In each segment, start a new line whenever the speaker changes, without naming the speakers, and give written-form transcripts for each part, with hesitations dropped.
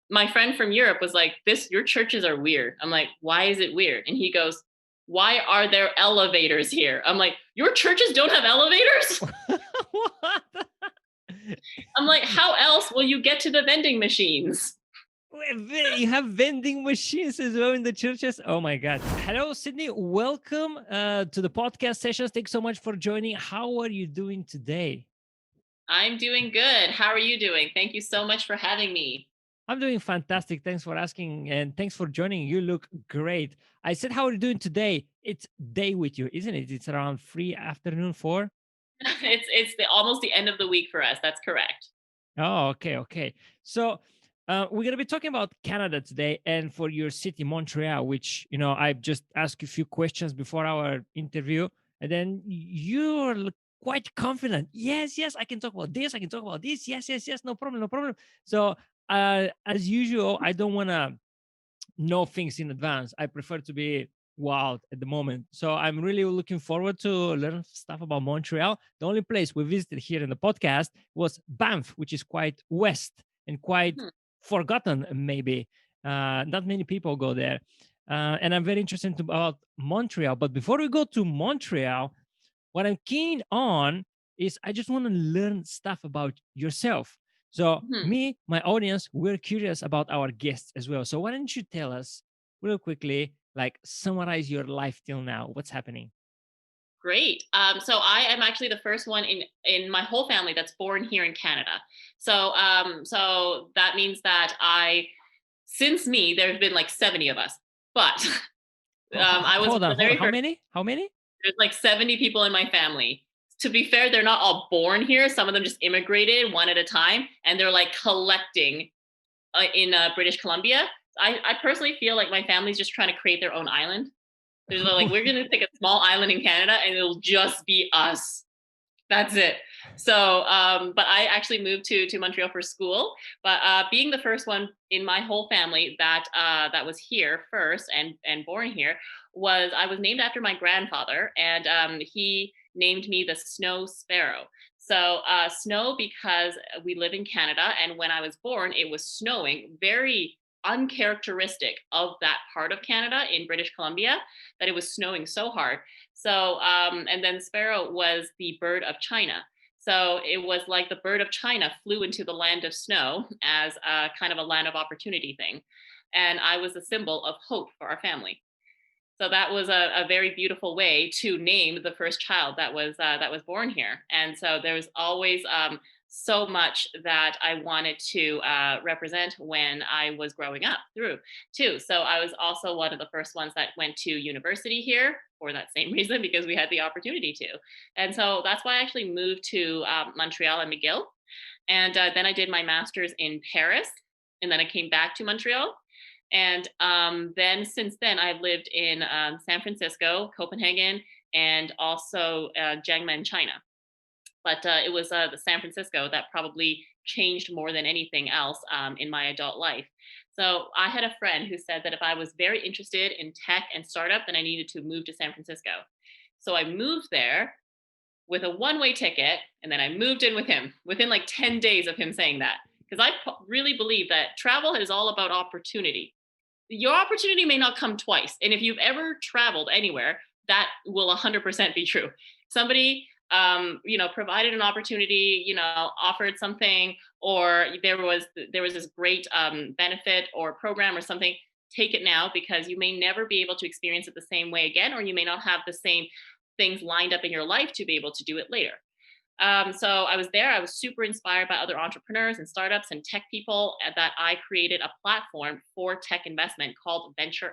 my friend from Europe was like, your churches are weird. I'm like, why is it weird? And he goes, why are there elevators here? I'm like, your churches don't have elevators?
What?
I'm like, how else will you get to the vending machines?
You have vending machines as well in the churches. Oh my God. Hello, Sydney. Welcome to the podcast sessions. Thanks so much for joining. How are you doing today?
I'm doing good. How are you doing? Thank you so much for having me.
I'm doing fantastic. Thanks for asking and thanks for joining. You look great. I said, how are you doing today? It's day with you, isn't it? It's around 3 afternoon, 4.
It's almost the end of the week for us. That's correct.
Oh, okay, okay. So we're gonna be talking about Canada today, and for your city, Montreal, which I just asked you a few questions before our interview, and then you're quite confident. Yes, yes, I can talk about this. I can talk about this. Yes, yes, yes. No problem, no problem. So as usual, I don't wanna know things in advance. I prefer to be wild at the moment. So I'm really looking forward to learn stuff about Montreal. The only place we visited here in the podcast was Banff, which is quite west and quite
Hmm.
forgotten, maybe. Not many people go there. And I'm very interested about Montreal. But before we go to Montreal, what I'm keen on is I just want to learn stuff about yourself. So,
Mhm.
me, my audience, we're curious about our guests as well. So, why don't you tell us real quickly, like summarize your life till now? What's happening?
Great. So I am actually the first one in my whole family that's born here in Canada. So that means that since me, there's been like 70 of us. But I was
Hold on,
the
hold on.
very
How
first.
many? How many?
There's like 70 people in my family. To be fair, they're not all born here. Some of them just immigrated one at a time, and they're like collecting in British Columbia. I personally feel like my family's just trying to create their own island. There's like, we're gonna take a small island in Canada, and it'll just be us. That's it. So, but I actually moved to Montreal for school. But being the first one in my whole family that was here first and born here, I was named after my grandfather, and he named me the Snow Sparrow. So snow, because we live in Canada, and when I was born, it was snowing, very uncharacteristic of that part of Canada in British Columbia, that it was snowing so hard. So, and then sparrow was the bird of China. So it was like the bird of China flew into the land of snow as a kind of a land of opportunity thing. And I was a symbol of hope for our family. So that was a very beautiful way to name the first child that was born here. And so there was always so much that I wanted to represent when I was growing up through too. So I was also one of the first ones that went to university here for that same reason, because we had the opportunity to. And so that's why I actually moved to Montreal and McGill. And then I did my master's in Paris, and then I came back to Montreal. And then since then, I've lived in San Francisco, Copenhagen, and also Jiangmen, China. But it was the San Francisco that probably changed more than anything else in my adult life. So I had a friend who said that if I was very interested in tech and startup, then I needed to move to San Francisco. So I moved there with a one-way ticket, and then I moved in with him within like 10 days of him saying that. Because really believe that travel is all about opportunity. Your opportunity may not come twice. And if you've ever traveled anywhere, that will 100% be true. Somebody, provided an opportunity, offered something, or there was this great benefit or program or something. Take it now, because you may never be able to experience it the same way again, or you may not have the same things lined up in your life to be able to do it later. So I was there. I was super inspired by other entrepreneurs and startups and tech people, that I created a platform for tech investment called Venturx.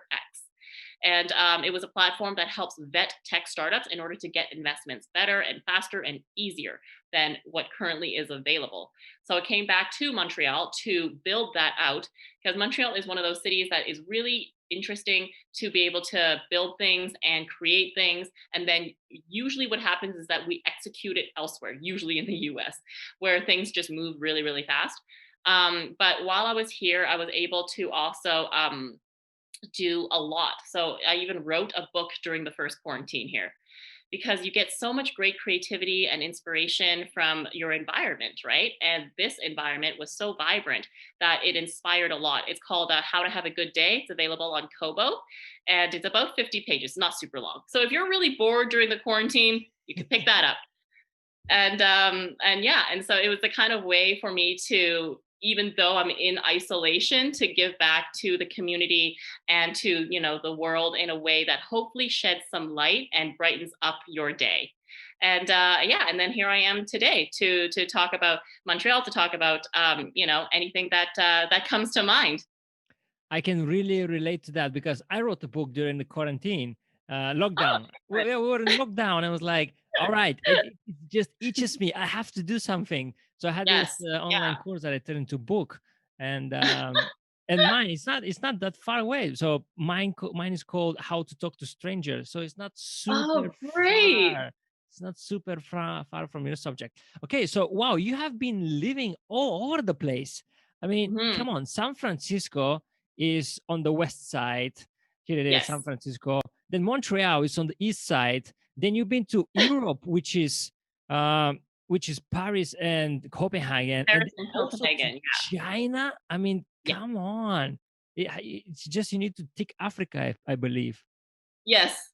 And it was a platform that helps vet tech startups in order to get investments better and faster and easier than what currently is available. So I came back to Montreal to build that out, because Montreal is one of those cities that is really interesting to be able to build things and create things. And then usually what happens is that we execute it elsewhere, usually in the US, where things just move really, really fast. But while I was here, I was able to also do a lot. So I even wrote a book during the first quarantine here. because you get so much great creativity and inspiration from your environment, right? And this environment was so vibrant that it inspired a lot. It's called How to Have a Good Day. It's available on Kobo, and it's about 50 pages, not super long. So if you're really bored during the quarantine, you can pick that up. And yeah, and so it was the kind of way for me to, even though I'm in isolation, to give back to the community and to, the world in a way that hopefully sheds some light and brightens up your day. And yeah, and then here I am today to talk about Montreal, to talk about anything that that comes to mind.
I can really relate to that because I wrote a book during the quarantine,
Oh,
lockdown. We were in lockdown. I was like, all right, it just itches me. I have to do something. So I had this
yes,
online
yeah.
course that I turned into a book, and mine it's not that far away. So mine is called How to Talk to Strangers. So it's not super
Oh, great.
far. It's not super far from your subject. Okay, so wow, you have been living all over the place. I mean,
Mhm.
come on, San Francisco is on the west side. Here it is, San
Yes.
Francisco. Then Montreal is on the east side. Then you've been to Europe, which is Paris and Copenhagen, and
Paris
then
and
also to
Copenhagen.
China. I mean,
Yeah.
come on. It's just you need to tick Africa, I believe,
Yes.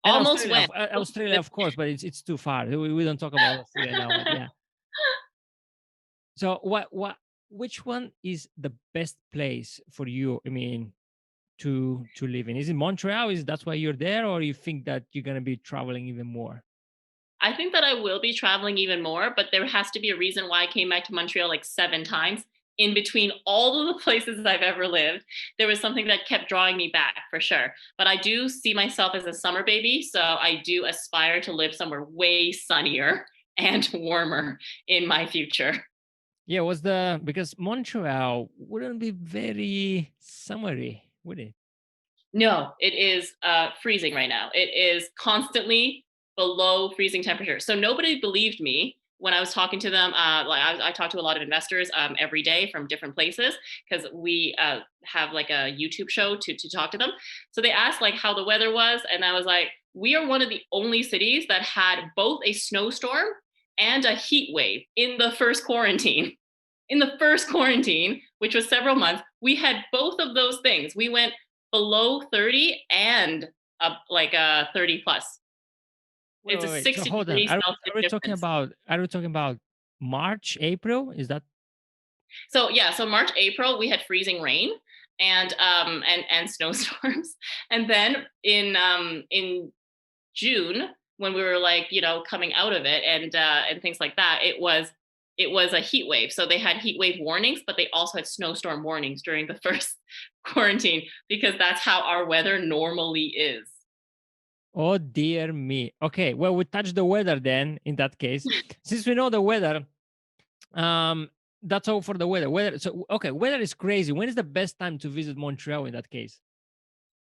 and
Almost went.
Australia, of course, but it's too far. We don't talk about Australia now, but yeah. So which one is the best place for you? I mean, to live in? Is it Montreal? Is that's why you're there, or you think that you're gonna be traveling even more?
I think that I will be traveling even more, but there has to be a reason why I came back to Montreal like 7 times. In between all of the places I've ever lived, there was something that kept drawing me back for sure. But I do see myself as a summer baby. So I do aspire to live somewhere way sunnier and warmer in my future.
Yeah, was the because Montreal wouldn't be very summery, would it?
No, it is freezing right now. It is constantly below freezing temperature. So nobody believed me when I was talking to them. Like I talk to a lot of investors every day from different places because we have like a YouTube show to talk to them. So they asked like how the weather was, and I was like, we are one of the only cities that had both a snowstorm and a heat wave in the first quarantine. In the first quarantine, which was several months, we had both of those things. We went below 30 and like 30 plus.
Wait,
It's a
wait, wait. So
60
hold on.
degrees
Are
Celsius
we talking
difference.
about March, April? Is that
So yeah, so March, April, we had freezing rain and snowstorms. And then in June, when we were like, coming out of it and things like that, it was a heat wave. So they had heat wave warnings, but they also had snowstorm warnings during the first quarantine because that's how our weather normally is.
oh dear me. Okay, well we touch the weather then in that case. Since we know the weather, um that's all for the weather. Weather so okay, weather is crazy. When is the best time to visit Montreal in that case?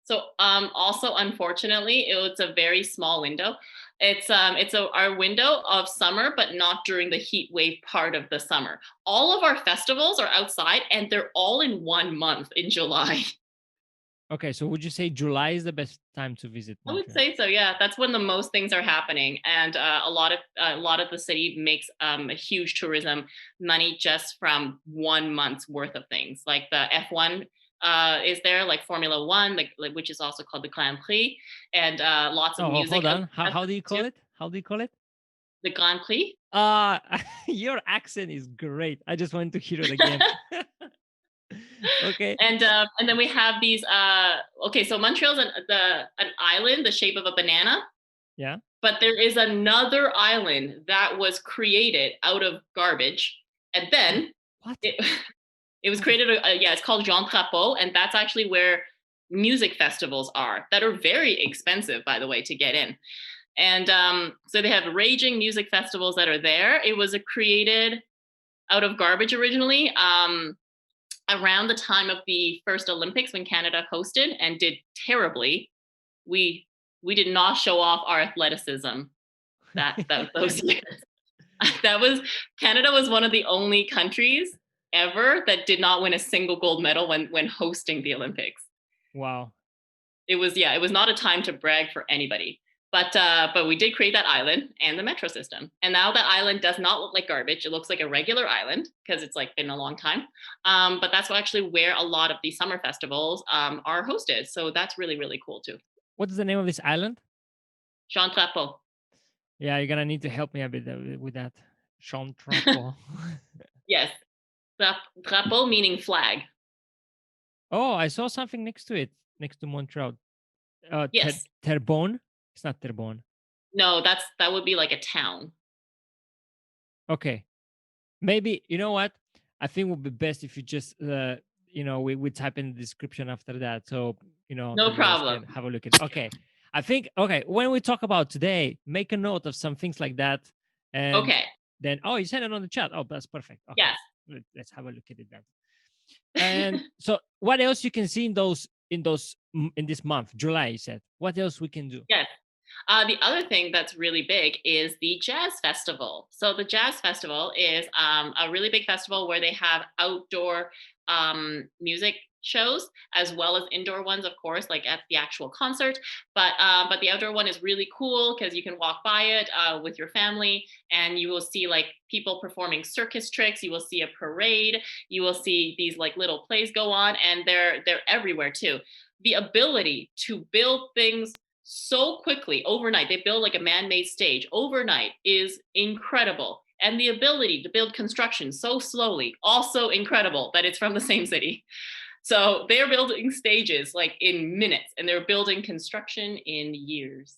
So also unfortunately, it's a very small window. It's our window of summer, but not during the heat wave part of the summer. All of our festivals are outside, and they're all in 1 month in July.
Okay, so would you say July is the best time to visit
I would
Montreal?
say so. Yeah, that's when the most things are happening, and a lot of the city makes a huge tourism money just from 1 month's worth of things. Like the F1 is there, like Formula One, like which is also called the Grand Prix, and lots of
Oh,
music
hold on.
events
How do you
too.
call it? How do you call it?
The Grand Prix.
Uh your accent is great. I just wanted to hear it again. Okay.
And then we have these. Okay, so Montreal's an island the shape of a banana,
Yeah.
but there is another island that was created out of garbage, and
Wait,
then
what?
it it was
What the
created. Yeah, it's called Jean-Drapeau, and that's actually where music festivals are that are very expensive, by the way, to get in. And so they have raging music festivals that are there. It was created out of garbage originally. Around the time of the first Olympics when Canada hosted and did terribly, we we did not show off our athleticism that those years. That was Canada was one of the only countries ever that did not win a single gold medal when hosting the Olympics.
Wow.
It was, yeah, it was not a time to brag for anybody. But we did create that island and the metro system. And now that island does not look like garbage. It looks like a regular island because it's like been a long time. But that's actually where a lot of these summer festivals are hosted. So that's really, really cool too.
What's the name of this island?
Jean-Drapeau.
Yeah, you're gonna need to help me a bit with that. Jean-Drapeau.
Yes. Drapeau meaning flag.
Oh, I saw something next to it, next to Montreal.
Yes.
Terrebonne. It's not Terrebonne.
No, that would be like a town.
Okay, maybe you know what? I think it would be best if you just we type in the description after that, so
No
the viewers
problem.
can have a look at it. Okay, I think when we talk about today, make a note of some things like that, and
Okay.
then you send it on the chat. Oh, that's perfect. Okay,
Yes.
let's have a look at it then. And so, what else you can see in this month, July? You said. What else we can do?
Yes. The other thing that's really big is the Jazz Festival. So the Jazz Festival is a really big festival where they have outdoor music shows as well as indoor ones, of course, like at the actual concert. But the outdoor one is really cool because you can walk by it with your family, and you will see like people performing circus tricks. You will see a parade. You will see these like little plays go on, and they're everywhere too. The ability to build things so quickly overnight, they build like a man-made stage overnight, is incredible. And the ability to build construction so slowly, also incredible that it's from the same city. So they're building stages like in minutes, and they're building construction in years.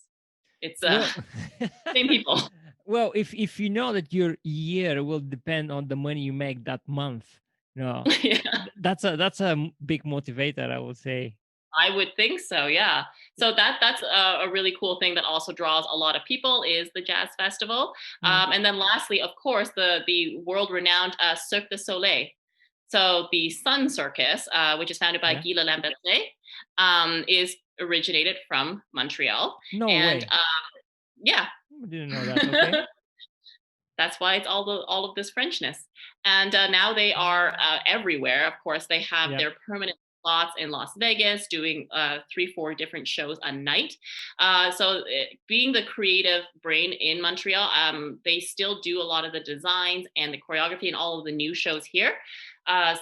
It's same people.
Well, if you know that your year will depend on the money you make that month,
Yeah.
that's a big motivator, I would say.
I would think so, yeah. So that's a really cool thing that also draws a lot of people is the Jazz Festival. And then lastly, of course, the world-renowned Cirque du Soleil. So the Sun Circus, which is founded by Guy Lambertier, is originated from Montreal.
No
and,
way.
Yeah.
I didn't know that. Okay.
That's why it's all of this Frenchness. And now they are everywhere. Of course, they have their permanent slots in Las Vegas, doing 3-4 different shows a night. Being the creative brain in Montreal, they still do a lot of the designs and the choreography and all of the new shows here.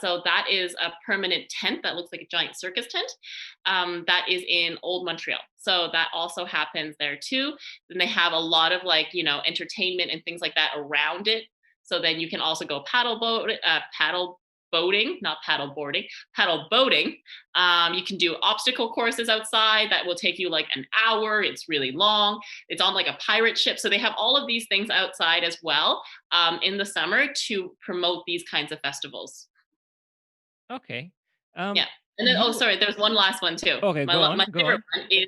So that is a permanent tent that looks like a giant circus tent that is in Old Montreal. So that also happens there too. Then they have a lot of like, entertainment and things like that around it. So then you can also go paddle boating, not paddle boarding, paddle boating. You can do obstacle courses outside that will take you like an hour. It's really long. It's on like a pirate ship. So they have all of these things outside as well in the summer to promote these kinds of festivals.
Okay.
Yeah. And then, there's one last one too.
Okay,
my favorite one is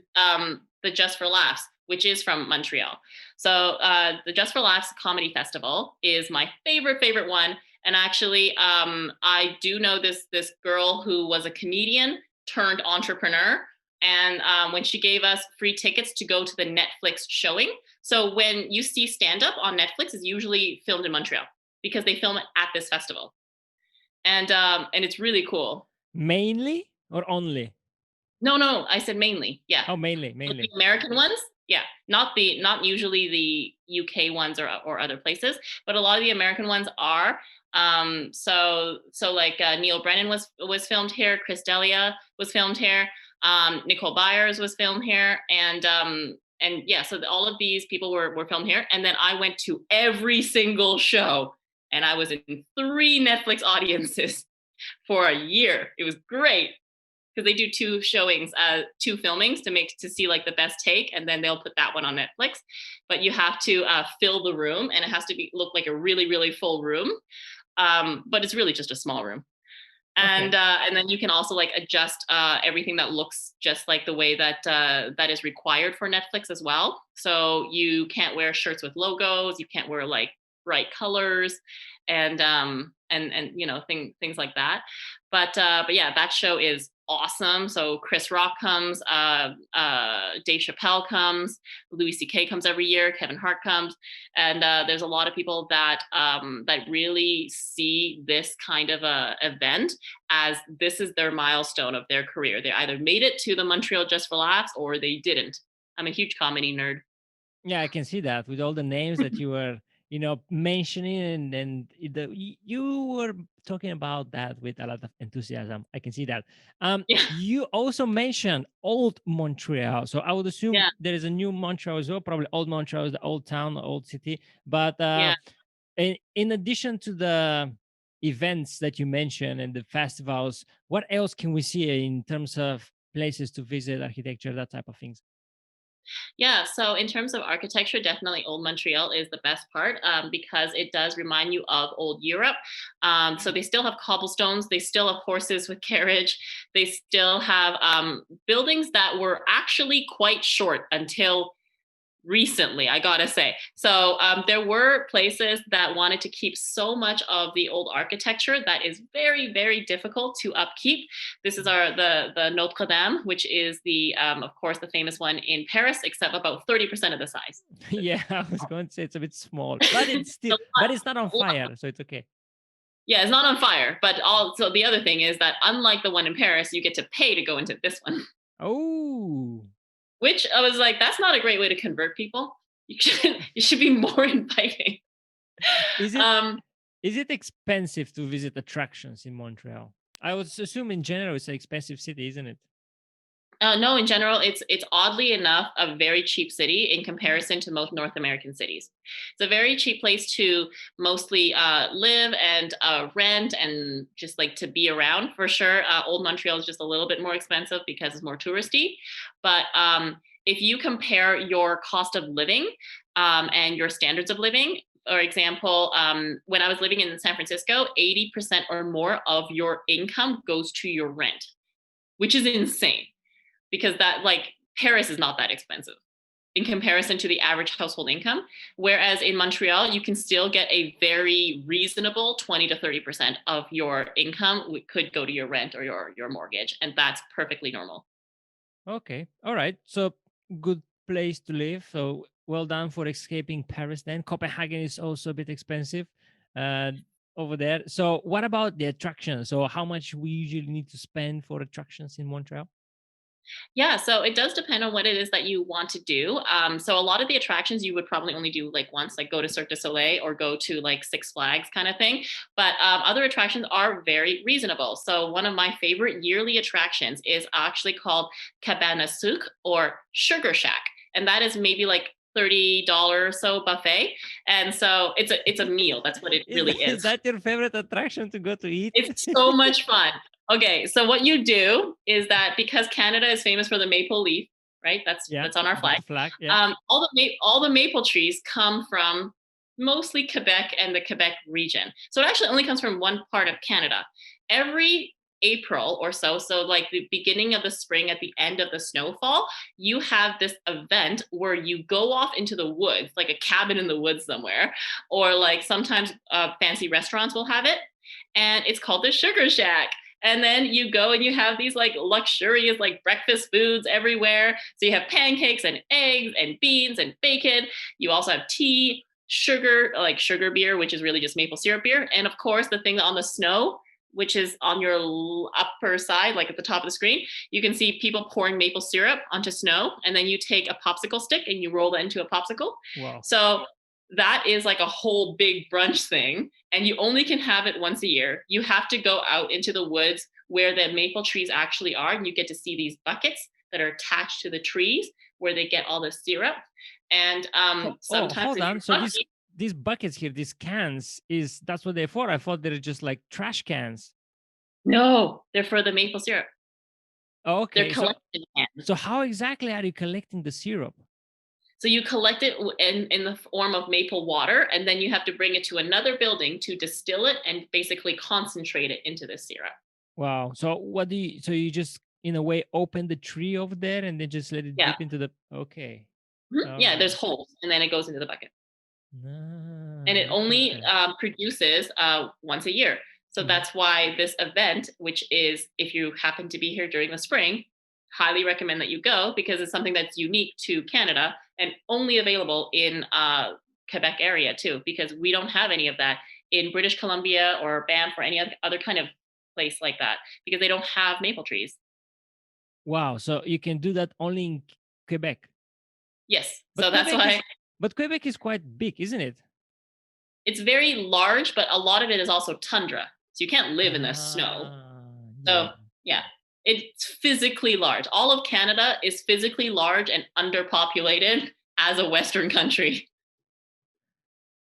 the Just for Laughs, which is from Montreal. So the Just for Laughs Comedy Festival is my favorite one. And actually, I do know this girl who was a comedian turned entrepreneur. And when she gave us free tickets to go to the Netflix showing. So when you see stand-up on Netflix, it's usually filmed in Montreal because they film it at this festival. And it's really cool.
Mainly or only?
No, I said mainly. Yeah.
Oh, mainly.
The American ones, yeah. Not usually the UK ones or other places, but a lot of the American ones are. So like Neil Brennan was filmed here, Chris D'Elia was filmed here, Nicole Byers was filmed here, and yeah, so all of these people were filmed here. And then I went to every single show, and I was in 3 Netflix audiences for a year. It was great because they do 2 showings, 2 filmings to see like the best take, and then they'll put that one on Netflix. But you have to fill the room, and it has to look like a really, really full room. But it's really just a small room. And then you can also like adjust everything that looks just like the way that that is required for Netflix as well. So you can't wear shirts with logos. You can't wear like bright colors and things like that. But yeah, that show is awesome. So Chris Rock comes, Dave Chappelle comes, Louis C.K. comes every year, Kevin Hart comes, and there's a lot of people that really see this kind of a event as this is their milestone of their career. They either made it to the Montreal Just for Laughs or they didn't. I'm a huge comedy nerd.
Yeah, I can see that with all the names that you were, mentioning, you were talking about that with a lot of enthusiasm. I can see that.
Yeah,
You also mentioned old Montreal, so I would assume
yeah,
there is a new Montreal as well. Probably old Montreal is the old town, the old city. But
yeah.
in addition to the events that you mentioned and the festivals, what else can we see in terms of places to visit, architecture, that type of things?
Yeah, so in terms of architecture, definitely Old Montreal is the best part because it does remind you of old Europe. So they still have cobblestones, they still have horses with carriage, they still have buildings that were actually quite short until recently, I gotta say. So there were places that wanted to keep so much of the old architecture that is very, very difficult to upkeep. This is the Notre Dame, which is the of course the famous one in Paris, except about 30% of the size.
Yeah, I was going to say it's a bit small, but it's
A
still,
lot-
but it's not on
a lot.
fire, so it's okay.
Yeah, it's not on fire, but also the other thing is that unlike the one in Paris, you get to pay to go into this one,
Oh,
which I was like, that's not a great way to convert people. You should be more inviting.
is it
Um,
is it expensive to visit attractions in Montreal? I would assume in general it's an expensive city, isn't it?
no, in general, it's oddly enough a very cheap city in comparison to most North American cities. It's a very cheap place to mostly live and rent and just like to be around for sure. Old Montreal is just a little bit more expensive because it's more touristy, but if you compare your cost of living and your standards of living. For example, when I was living in San Francisco, 80% or more of your income goes to your rent, which is insane because that like Paris is not that expensive in comparison to the average household income. Whereas in Montreal, you can still get a very reasonable 20 to 30% of your income could go to your rent or your mortgage. And that's perfectly normal.
Okay, all right. So good place to live. So well done for escaping Paris. Then Copenhagen is also a bit expensive, uh, over there. So what about the attractions? So how much we usually need to spend for attractions in Montreal?
Yeah, so it does depend on what it is that you want to do. So a lot of the attractions you would probably only do like once, like go to Cirque du Soleil or go to like Six Flags kind of thing. But other attractions are very reasonable. So one of my favorite yearly attractions is actually called Cabana Sucre or Sugar Shack, and that is maybe like $30 or so buffet. And so it's a meal. That's what it
Is
really
that, is
is.
that your favorite attraction to go to eat?
It's so much fun. Okay, so what you do is that because Canada is famous for the maple leaf, right? That's
Yeah,
that's on our
the
flag.
flag. Yeah.
All the maple trees come from mostly Quebec and the Quebec region. So it actually only comes from one part of Canada. Every April or so, so like the beginning of the spring at the end of the snowfall, you have this event where you go off into the woods, like a cabin in the woods somewhere, or like sometimes fancy restaurants will have it, and it's called the Sugar Shack. And then you go and you have these like luxurious like breakfast foods everywhere. So you have pancakes and eggs and beans and bacon. You also have tea, sugar, like sugar beer, which is really just maple syrup beer. And of course, the thing on the snow, which is on your upper side, like at the top of the screen, you can see people pouring maple syrup onto snow. And then you take a popsicle stick and you roll that into a popsicle.
Wow.
So that is like a whole big brunch thing, and you only can have it once a year. You have to go out into the woods where the maple trees actually are, and you get to see these buckets that are attached to the trees where they get all the syrup. And
Oh,
sometimes
hold
if
on.
you're
So
lucky,
these buckets here, these cans, is that's what they're for? I thought they're just like trash cans.
no, they're for the maple syrup. They're
Okay,
collection cans.
so how exactly are you collecting the syrup?
So you collect it in the form of maple water, and then you have to bring it to another building to distill it and basically concentrate it into the syrup.
Wow. So what do you? So you just in a way open the tree over there and then just let it
Yeah.
dip into the. Okay.
Mhm.
All
Yeah,
right.
there's holes, and then it goes into the bucket. And
Ah,
it only
interesting.
produces once a year. So
Mhm.
that's why this event, which is if you happen to be here during the spring, highly recommend that you go because it's something that's unique to Canada and only available in Quebec area too, because we don't have any of that in British Columbia or Banff or any other kind of place like that because they don't have maple trees.
Wow. So you can do that only in Quebec.
Yes.
But
So that's
Quebec
why
is but Quebec is quite big, isn't it?
it's very large, but a lot of it is also tundra. So you can't live in the snow.
Yeah.
So yeah, it's physically large. All of Canada is physically large and underpopulated as a Western country.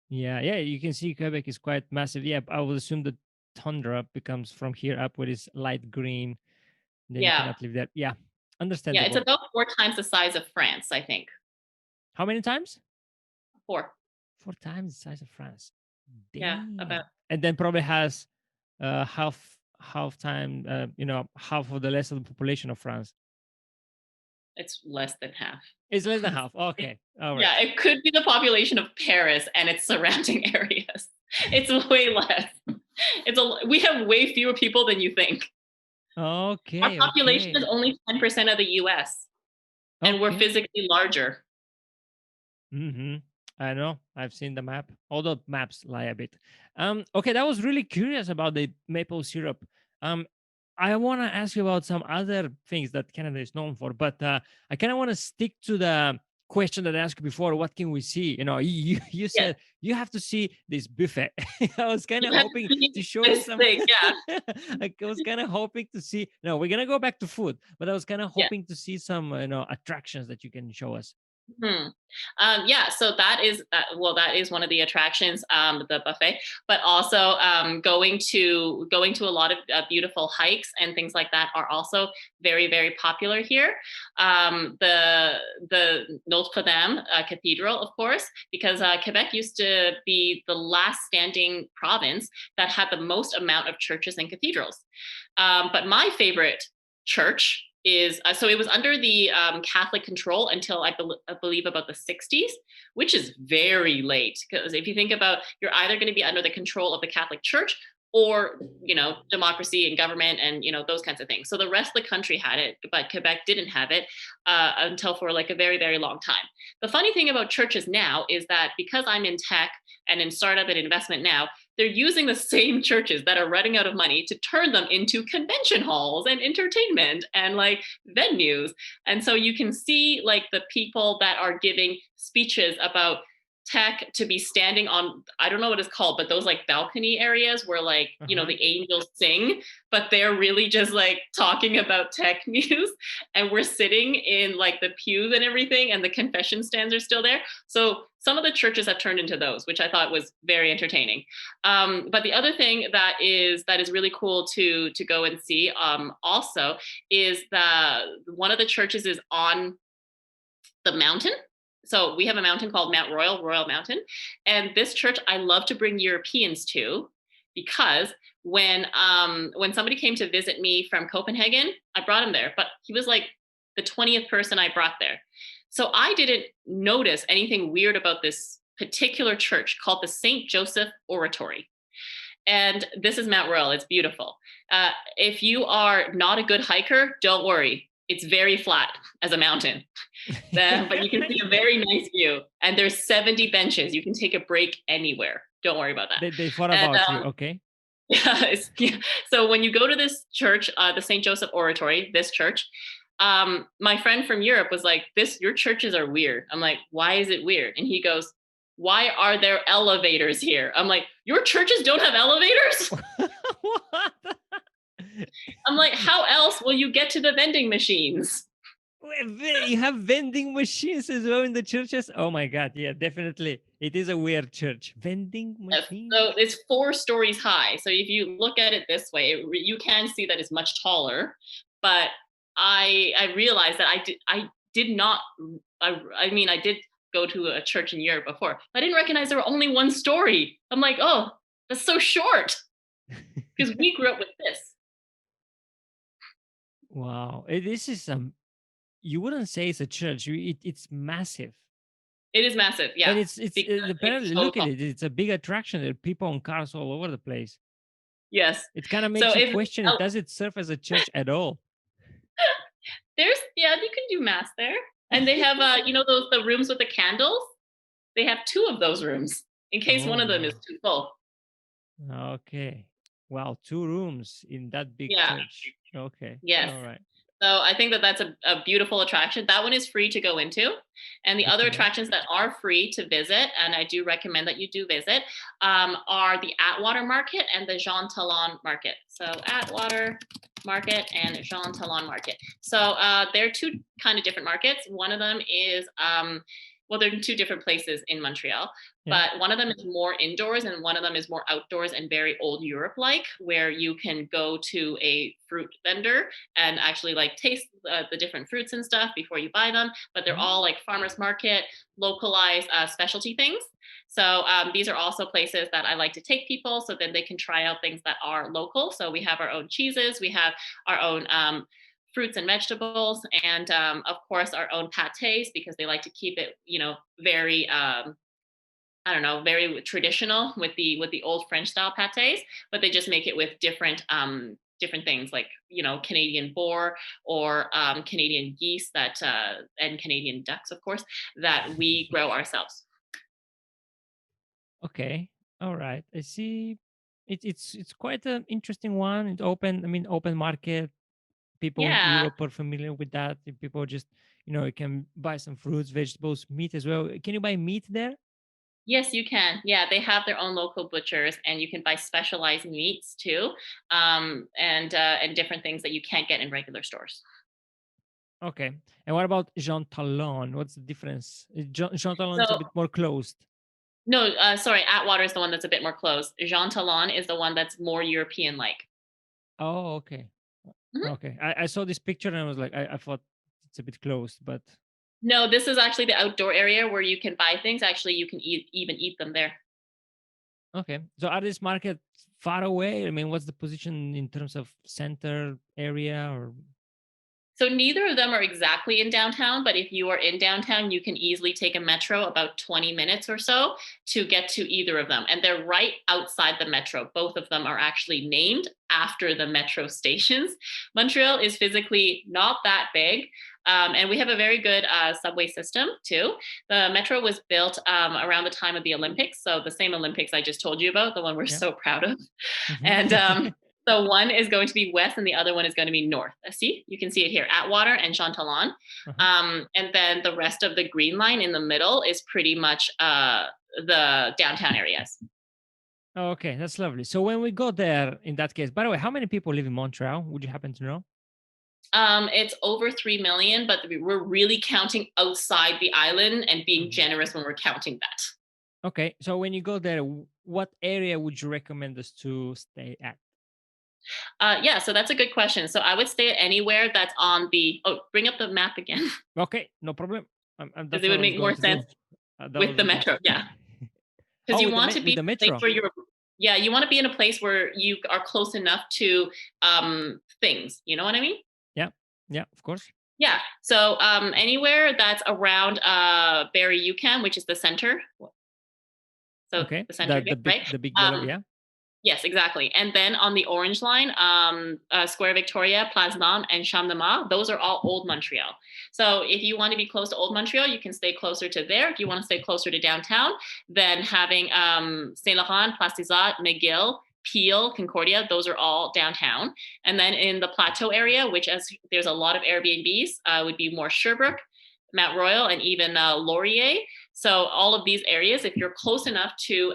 Yeah, yeah, you can see Quebec is quite massive. Yeah, I would assume the tundra becomes from here upward is light green. Then you
Yeah.
cannot live there. Yeah,
Yeah. It's
understandable.
about 4 times the size of France, I think.
How many times?
Four.
4 times the size of France.
Yeah. About
Damn. And then probably has half time, half of the rest of the population of France.
it's less than half.
It's less than half. Okay, all right.
Yeah, it could be the population of Paris and its surrounding areas. It's way less. We have way fewer people than you think. Our
Okay,
population is
okay,
only 10% of the US and we're
okay.
physically larger.
Mm-hmm. I know. I've seen the map. Although maps lie a bit. Okay, that was really curious about the maple syrup. Um, I want to ask you about some other things that Canada is known for, but I kind of want to stick to the question that I asked you before. What can we see? You
Yes,
said you have to see this buffet. I was kind
you
of
have
hoping
to see
to show you
this
some.
thing. Yeah,
I was kind of hoping to see. No, we're gonna go back to food, but I was kind of
yeah.
hoping to see some, attractions that you can show us.
Hmm. Yeah, so that is well, that is one of the attractions, the buffet, but also going to a lot of beautiful hikes and things like that are also very very popular here. The Notre Dame Cathedral, of course, because Quebec used to be the last standing province that had the most amount of churches and cathedrals. But my favorite church is so it was under the Catholic control until I believe about the 60s, which is very late. Because if you think about, you're either going to be under the control of the Catholic Church or democracy and government and those kinds of things. So the rest of the country had it, but Quebec didn't have it until for like a very very long time. The funny thing about churches now is that because I'm in tech and in startup and investment now, they're using the same churches that are running out of money to turn them into convention halls and entertainment and like venues. And so you can see like the people that are giving speeches about tech to be standing on, I don't know what it's called, but those like balcony areas where like
Uh-huh.
the angels sing, but they're really just like talking about tech news, and we're sitting in like the pews and everything, and the confession stands are still there. So some of the churches have turned into those, which I thought was very entertaining. But the other thing that is really cool to go and see also is that one of the churches is on the mountain. So we have a mountain called Mount Royal Mountain, and this church I love to bring Europeans to because when somebody came to visit me from Copenhagen, I brought him there, but he was like the 20th person I brought there. So I didn't notice anything weird about this particular church called the St. Joseph Oratory. And this is Mount Royal. It's beautiful. If you are not a good hiker, don't worry. It's very flat as a mountain. But you can see a very nice view. And there's 70 benches. You can take a break anywhere. Don't worry about that.
They thought
And
about you, okay?
yeah. So when you go to this church, the St. Joseph Oratory, this church, my friend from Europe was like, your churches are weird. I'm like, why is it weird? And he goes, why are there elevators here? I'm like, your churches don't have elevators?
What?
I'm like, how else will you get to the vending machines?
You have vending machines as well in the churches? Oh my God. Yeah, definitely. It is a weird church. Vending
Yes.
machine.
So it's 4 stories high. So if you look at it this way, you can see that it's much taller. But I realized that I did not. I mean, I did go to a church in Europe before. But I didn't recognize there were only 1 story. I'm like, oh, that's so short because we grew up with this.
Wow. This is you wouldn't say it's a church. It's massive.
It is massive,
And
yeah,
it's
because it's
apparently,
so
look at
tall.
it. It's a big attraction. There are people on cars all over the place.
Yes.
It kind of
So
makes you
if
question it. Does it serve as a church at all?
there's yeah, you can do mass there, and they have those the rooms with the candles. They have two of those rooms in case
Oh,
one of them is
wow.
too full.
Okay. Wow. 2 rooms in that big
Yeah.
church. Okay.
Yes.
All right.
So I think that that's a beautiful attraction. That one is free to go into. And the
Good
other
to know.
attractions that are free to visit, and I do recommend that you do visit, are the Atwater Market and the Jean Talon Market. So Atwater Market and Jean Talon Market. So they're two kind of different markets. One of them is, well, they're in two different places in Montreal.
Yeah.
But one of them is more indoors and one of them is more outdoors and very old Europe like, where you can go to a fruit vendor and actually like taste the different fruits and stuff before you buy them. But they're
Mhm.
all like farmers market, localized specialty things. So these are also places that I like to take people so then they can try out things that are local. So we have our own cheeses, we have our own fruits and vegetables, and of course our own pâtés because they like to keep it, very I don't know, very traditional with the old French style pâtés, but they just make it with different things like Canadian boar or Canadian geese that and Canadian ducks, of course, that we grow ourselves.
Okay. All right. I see. It's quite an interesting one. It's open. I mean, open market. People in
Yeah.
Europe are familiar with that. If people just, you can buy some fruits, vegetables, meat as well. Can you buy meat there?
Yes, you can. Yeah, they have their own local butchers, and you can buy specialized meats too, and different things that you can't get in regular stores.
Okay. And what about Jean Talon? What's the difference? Jean Talon
So
is a bit more closed.
no, sorry, Atwater is the one that's a bit more closed. Jean Talon is the one that's more European like.
Oh, okay. Okay. I saw this picture and I was like, I thought it's a bit closed, but
No, this is actually the outdoor area where you can buy things. Actually, you can even eat them there.
okay. So are these markets far away? I mean, what's the position in terms of center area or
So neither of them are exactly in downtown, but if you are in downtown, you can easily take a metro about 20 minutes or so to get to either of them. And they're right outside the metro. Both of them are actually named after the metro stations. Montreal is physically not that big. And we have a very good subway system too. The metro was built around the time of the Olympics. So the same Olympics I just told you about, the one we're
yeah?
so proud of.
Mhm.
And so one is going to be west and the other one is going to be north. See, you can see it here, Atwater and Chantalon.
Uh-huh.
And then the rest of the green line in the middle is pretty much the downtown areas.
Okay, that's lovely. So when we go there, in that case, by the way, how many people live in Montreal? Would you happen to know?
It's over 3 million, but we're really counting outside the island and being
Mhm.
generous when we're counting that.
Okay, so when you go there, what area would you recommend us to stay at?
Yeah, so that's a good question. So I would stay anywhere that's on the, oh, bring up the map again,
Okay, no problem.
because
That's
it
what
would
I was
make
going
more
to
sense
do. That
with
was
the
the
metro. Yeah. Because
oh,
you
with the
want to be
with the
in a place
metro.
where you're, yeah, you want to be in a place where you are close enough to things. You know what I mean?
Yeah, yeah, of course.
Yeah. So anywhere that's around Barrie UCAM, which is the center. So
Okay,
the center here, right?
the big yellow,
Um,
yeah.
yes, exactly. And then on the orange line, Square Victoria, Place Nam, and Champ de Mars, those are all Old Montreal. So if you want to be close to Old Montreal, you can stay closer to there. If you want to stay closer to downtown, then having Saint Laurent, Place des Arts, McGill, Peel, Concordia, those are all downtown. And then in the plateau area, which as there's a lot of Airbnbs, would be more Sherbrooke, Mount Royal, and even Laurier. So all of these areas, if you're close enough to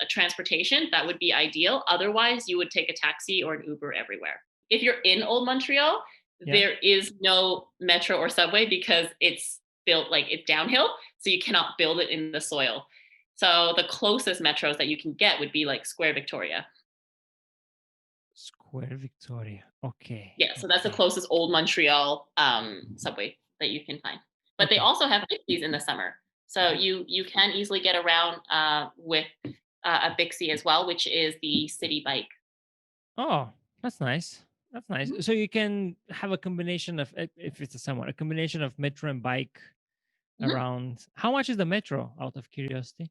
a transportation, that would be ideal. Otherwise, you would take a taxi or an Uber everywhere. If you're in Old Montreal,
Yeah.
there is no metro or subway because it's built like it's downhill. So you cannot build it in the soil. So the closest metros that you can get would be like Square Victoria.
Square Victoria. Okay.
Yeah, so that's the
Okay.
closest Old Montreal subway that you can find. But they
Okay.
also have Bixies in the summer, so you can easily get around with a Bixie as well, which is the city bike.
Oh, that's nice. That's nice.
Mhm.
So you can have a combination of if it's a somewhat a combination of metro and bike
Mhm.
around. How much is the metro? Out of curiosity.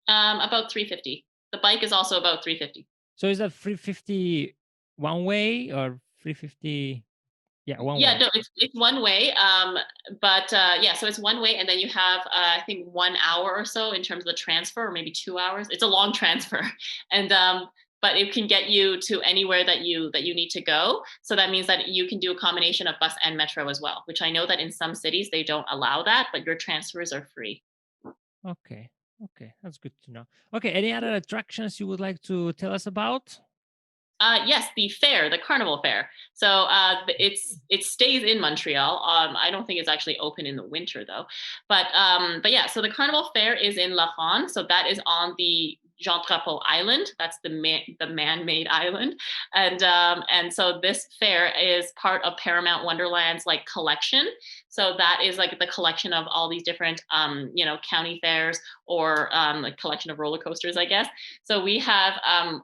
About 350. The bike is also about 350.
So is that 350 one way or 350? Yeah, one
Yeah,
way.
no, it's one way. But yeah, so it's one way, and then you have I think 1 hour or so in terms of the transfer, or maybe 2 hours. It's a long transfer, and but it can get you to anywhere that you need to go. So that means that you can do a combination of bus and metro as well, which I know that in some cities they don't allow that, but your transfers are free.
Okay. Okay. That's good to know. Okay. Any other attractions you would like to tell us about?
Yes, the fair, the carnival fair. So it stays in Montreal. I don't think it's actually open in the winter though. But yeah, so the carnival fair is in Laurent. So that is on the Jean-Drapeau Island. That's the man-made island, and so this fair is part of Paramount Wonderland's like collection. So that is like the collection of all these different county fairs or like collection of roller coasters, I guess. So we have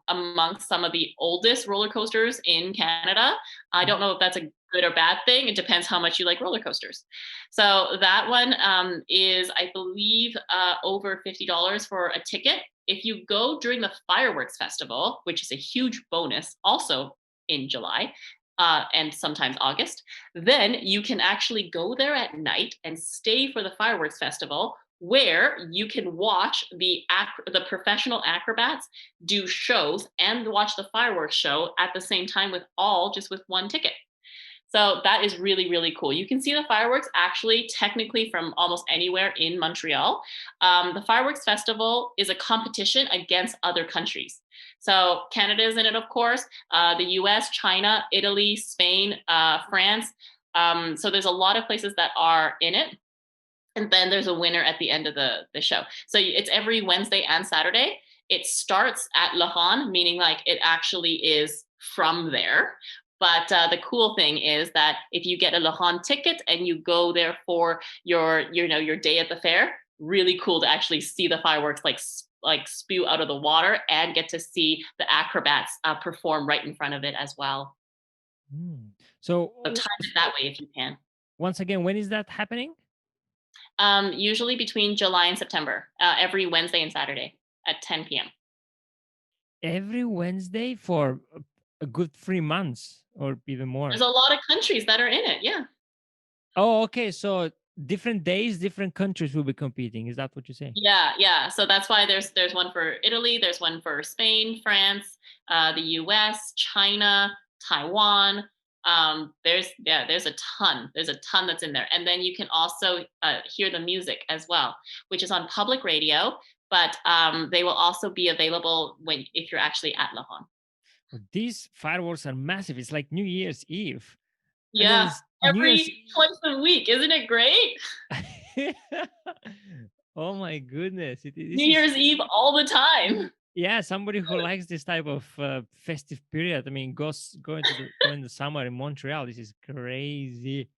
amongst some of the oldest roller coasters in Canada. I don't know if that's a good or bad thing. It depends how much you like roller coasters. So that one is, I believe, over $50 for a ticket. If you go during the fireworks festival, which is a huge bonus, also in July, and sometimes August, then you can actually go there at night and stay for the fireworks festival, where you can watch the professional acrobats do shows and watch the fireworks show at the same time just with one ticket. So that is really, really cool. You can see the fireworks actually technically from almost anywhere in Montreal. The fireworks festival is a competition against other countries. So Canada is in it, of course, the US, China, Italy, Spain, France. So there's a lot of places that are in it. And then there's a winner at the end of the show. So it's every Wednesday and Saturday. It starts at Laurent, meaning like it actually is from there. But the cool thing is that if you get a Laurent ticket and you go there for your day at the fair, really cool to actually see the fireworks like spew out of the water and get to see the acrobats perform right in front of it as well.
So
So time it that way if you can.
once again, when is that happening?
Usually between July and September, every Wednesday and Saturday at 10 p.m.
Every Wednesday for a good 3 months or even more.
There's a lot of countries that are in it. Yeah.
Oh, okay. So different days, different countries will be competing. Is that what you're saying?
Yeah. So that's why there's one for Italy, there's one for Spain, France, the US, China, Taiwan. There's a ton. There's a ton that's in there, and then you can also hear the music as well, which is on public radio. But they will also be available if you're actually at Laurent.
These fireworks are massive. It's like New Year's Eve. And then
Yeah,
it's
every twice a week. Isn't it great?
Oh my goodness.
New Year's Eve all the time.
Yeah, somebody who likes this type of festive period. I mean, going the summer in Montreal. This is crazy.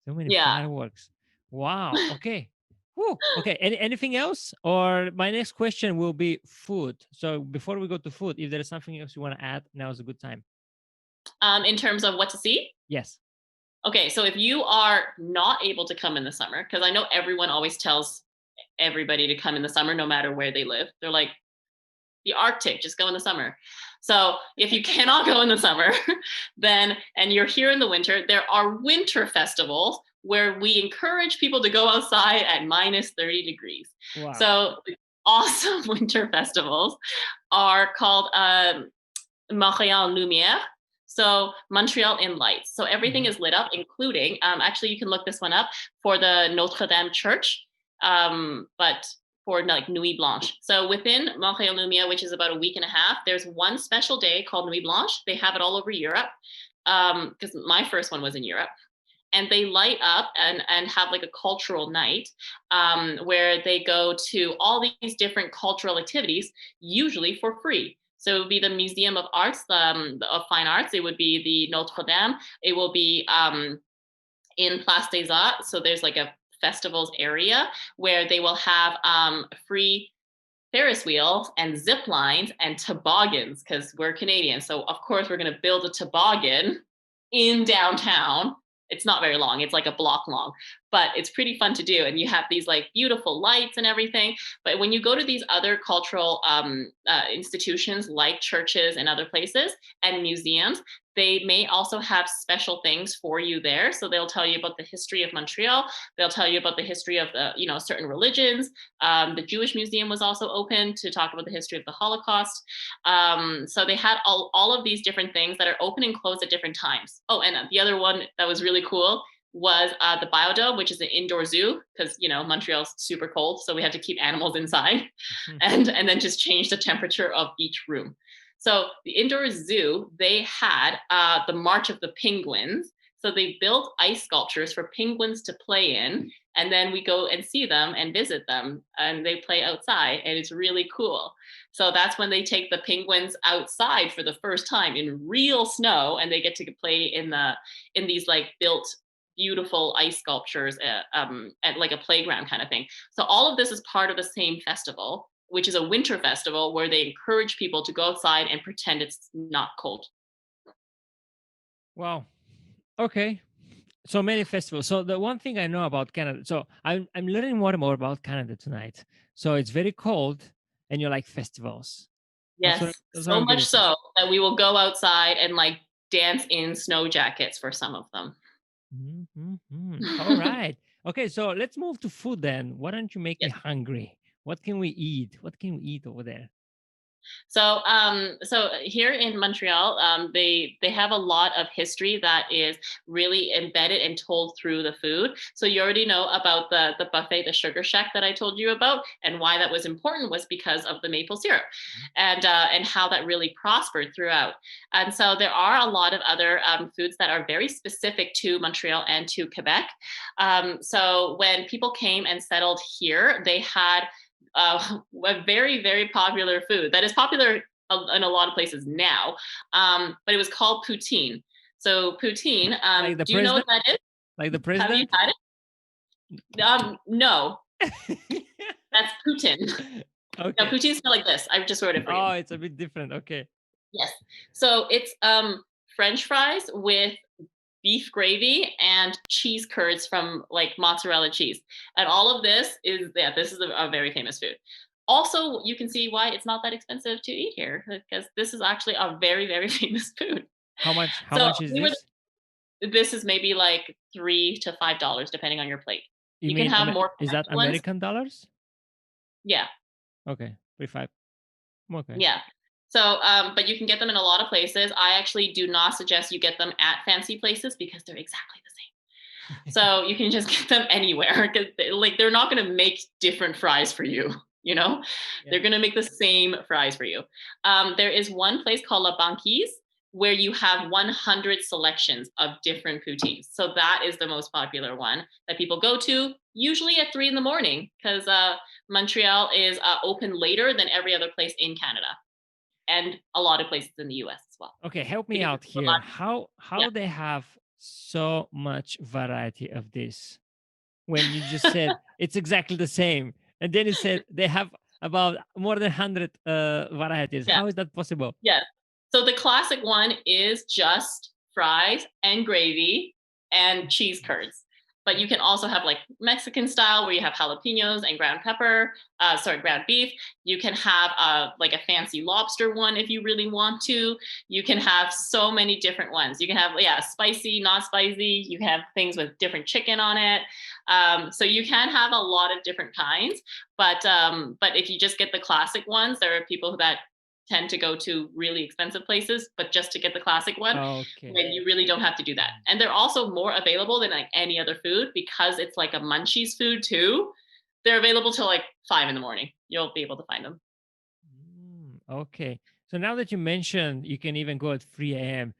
So many fireworks. Wow. Okay. Whew. Okay. Anything else? Or my next question will be food. So before we go to food, if there is something else you want to add, now is a good time.
In terms of what to see?
Yes.
Okay, so if you are not able to come in the summer, because I know everyone always tells everybody to come in the summer no matter where they live. They're like, the Arctic, just go in the summer. So if you cannot go in the summer, and you're here in the winter, there are winter festivals where we encourage people to go outside at minus 30 degrees.
Wow.
So awesome winter festivals are called Montreal Lumière. So Montreal in lights. So everything is lit up, including, actually you can look this one up for the Notre Dame Church, but for like Nuit Blanche. So within Montreal Lumière, which is about a week and a half, there's one special day called Nuit Blanche. They have it all over Europe, because my first one was in Europe. And they light up and have like a cultural night, where they go to all these different cultural activities, usually for free. So it would be the Museum of Arts, of Fine Arts. It would be the Notre Dame. It will be in Place des Arts. So there's like a festivals area where they will have free Ferris wheels and zip lines and toboggans, because we're Canadian. So of course we're going to build a toboggan in downtown. It's not very long. It's like a block long, but it's pretty fun to do. And you have these like beautiful lights and everything. But when you go to these other cultural institutions like churches and other places and museums, They may also have special things for you there. So they'll tell you about the history of Montreal. They'll tell you about the history of the, certain religions. The Jewish Museum was also open to talk about the history of the Holocaust. So they had all of these different things that are open and closed at different times. Oh, and the other one that was really cool was the Biodome, which is an indoor zoo, because Montreal's super cold, so we had to keep animals inside, and then just change the temperature of each room. So the indoor zoo, they had the March of the Penguins. So they built ice sculptures for penguins to play in, and then we go and see them and visit them, and they play outside, and it's really cool. So that's when they take the penguins outside for the first time in real snow, and they get to play in these like built beautiful ice sculptures at like a playground kind of thing. So all of this is part of the same festival, which is a winter festival where they encourage people to go outside and pretend it's not cold.
Wow. Okay. So many festivals. So the one thing I know about Canada, so I'm learning more and more about Canada tonight. So it's very cold, and you like festivals.
Yes,
That's what
so
I'm
much
getting from.
so that we will go outside and like dance in snow jackets for some of them.
All right. Okay, so let's move to food then. Why don't you make me
Yes.
hungry? What can we eat? What can we eat over there?
So here in Montreal, they have a lot of history that is really embedded and told through the food. So you already know about the buffet, the Sugar Shack that I told you about, and why that was important was because of the maple syrup, and how that really prospered throughout. And so there are a lot of other foods that are very specific to Montreal and to Quebec. So when people came and settled here, they had a very, very popular food that is popular in a lot of places now, but it was called poutine. So poutine,
Like the
do you know what
president?
that is?
Like the
Have you
president?
had it? No, that's Putin. No,
Okay.
poutine's not like this. I just wrote it for you.
Oh, it's a bit different. Okay.
Yes. So it's French fries with beef gravy and cheese curds from like mozzarella cheese. And all of this is, this is a very famous food. Also, you can see why it's not that expensive to eat here, because this is actually a very, very famous food.
How much? How
So
much is this?
this is maybe like $3 to $5, depending on your plate.
You
You can
mean
have more
is that
fancy ones.
American dollars?
Yeah.
Okay, 35. Okay.
Yeah. So, but you can get them in a lot of places. I actually do not suggest you get them at fancy places because they're exactly the same. So you can just get them anywhere because they're not going to make different fries for you.
Yeah.
They're going to make the same fries for you. There is one place called La Banquise where you have 100 selections of different poutines. So that is the most popular one that people go to, usually at 3 a.m, because Montreal is open later than every other place in Canada, and a lot of places in the US as well.
Okay, help me
Because
out
it's a
here.
lot, yeah.
How they have so much variety of this when you just said it's exactly the same, and then you said they have about more than 100 varieties.
Yeah.
How is that possible?
Yeah. So the classic one is just fries and gravy and cheese curds. But you can also have like Mexican style where you have jalapenos and ground pepper, ground beef. You can have like a fancy lobster one if you really want to. You can have so many different ones. You can have, spicy, not spicy. You can have things with different chicken on it. So you can have a lot of different kinds. But if you just get the classic ones, there are people that tend to go to really expensive places, but just to get the classic one,
Okay.
then you really don't have to do that. And they're also more available than like any other food because it's like a munchies food too. They're available till like 5 a.m. You'll be able to find them.
Okay. So now that you mentioned you can even go at 3 a.m.,